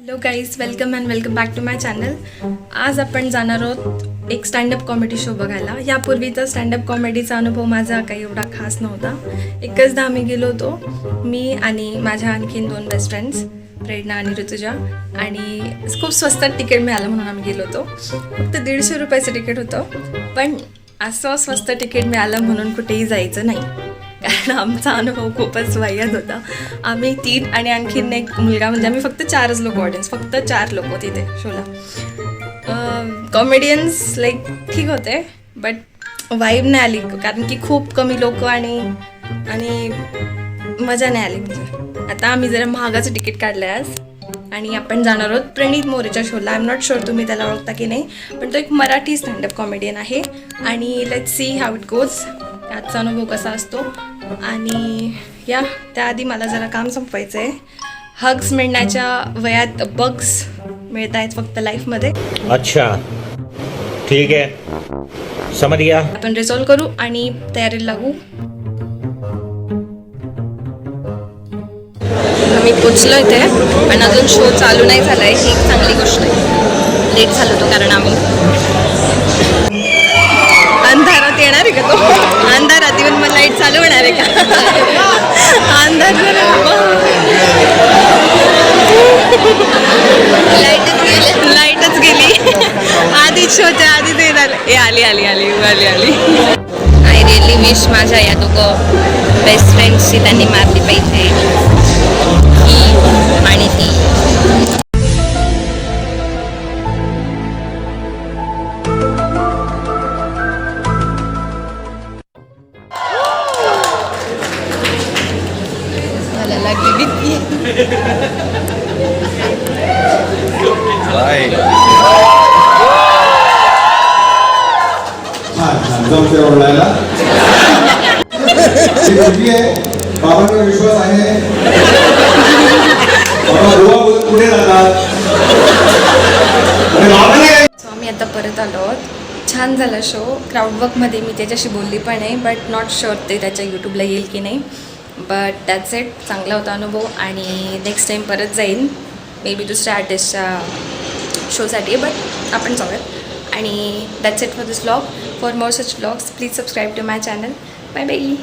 Hello guys, welcome back to my channel. आज आपण जाणार आहोत एक स्टँडअप कॉमेडी शो बघायला. यापूर्वीचा स्टँडअप कॉमेडीचा अनुभव माझा काही एवढा खास नव्हता. एकचदा आम्ही गेलो होतो, मी आणि माझ्या आणखीन 2 बेस्ट फ्रेंड्स प्रेरणा आणि ऋतुजा, आणि खूप स्वस्तात तिकीट मिळालं म्हणून आम्ही गेलो होतो. फक्त 150 रुपयाचं तिकीट होतं, पण असं स्वस्त तिकीट मिळालं म्हणून कुठेही जायचं नाही, कारण आमचा अनुभव खूपच वाईट होता. आम्ही 3 आणि आणखीन एक मुलगा, म्हणजे आम्ही फक्त 4च लोक, ऑडियन्स फक्त 4 लोक तिथे शोला. कॉमेडियन्स लाईक ठीक होते, बट वाईब नाही आली, कारण की खूप कमी लोक आणि मजा नाही आली. म्हणजे आता आम्ही जरा महागाचं तिकीट काढलं आहे आज, आणि आपण जाणार आहोत प्रणीत मोरेच्या शोला. आय एम नॉट शुअर तुम्ही त्याला ओळखता की नाही, पण तो एक मराठी स्टँडअप कॉमेडियन आहे. आणि let's see how it goes, त्याचा अनुभव कसा असतो. आणि त्याआधी मला जरा काम संपवायचं आहे. हग्स मिळण्याच्या वयात बग्स मिळत आहेत फक्त लाईफमध्ये. अच्छा, ठीक आहे, समज गया. आपण रिसॉल्व करू आणि तयारीला लागू. आम्ही पोचलो इथे, पण अजून शो चालू नाही झाला आहे. ही एक चांगली गोष्ट आहे. लेट झालो होतो कारण आम्ही अंधारात येणार आहे का, तो अंधारात येऊन मग लाईट चालू होणार आहे का? अंधार लाईटच गेली. आधीच शोच्या आधीच येणार. आली आय रिअली विश माझ्या या दोघं बेस्ट फ्रेंड्सची त्यांनी मारली पाहिजे, ही आणि ती. बाबांवर विश्वास आहे. पुढे जातात. आम्ही आता परत आलो आहोत. छान झाला शो. क्राऊडवर्कमध्ये मी त्याच्याशी बोलली पण आहे, बट नॉट शुअर ते त्याच्या यूट्यूबला येईल की नाही. But that's it. चांगला होता अनुभव, आणि नेक्स्ट टाईम परत जाईन मे बी दुसऱ्या आर्टिस्टच्या शोसाठी, बट आपण जाऊयात. आणि that's it for this vlog. For more such vlogs please subscribe to my channel. Bye bye.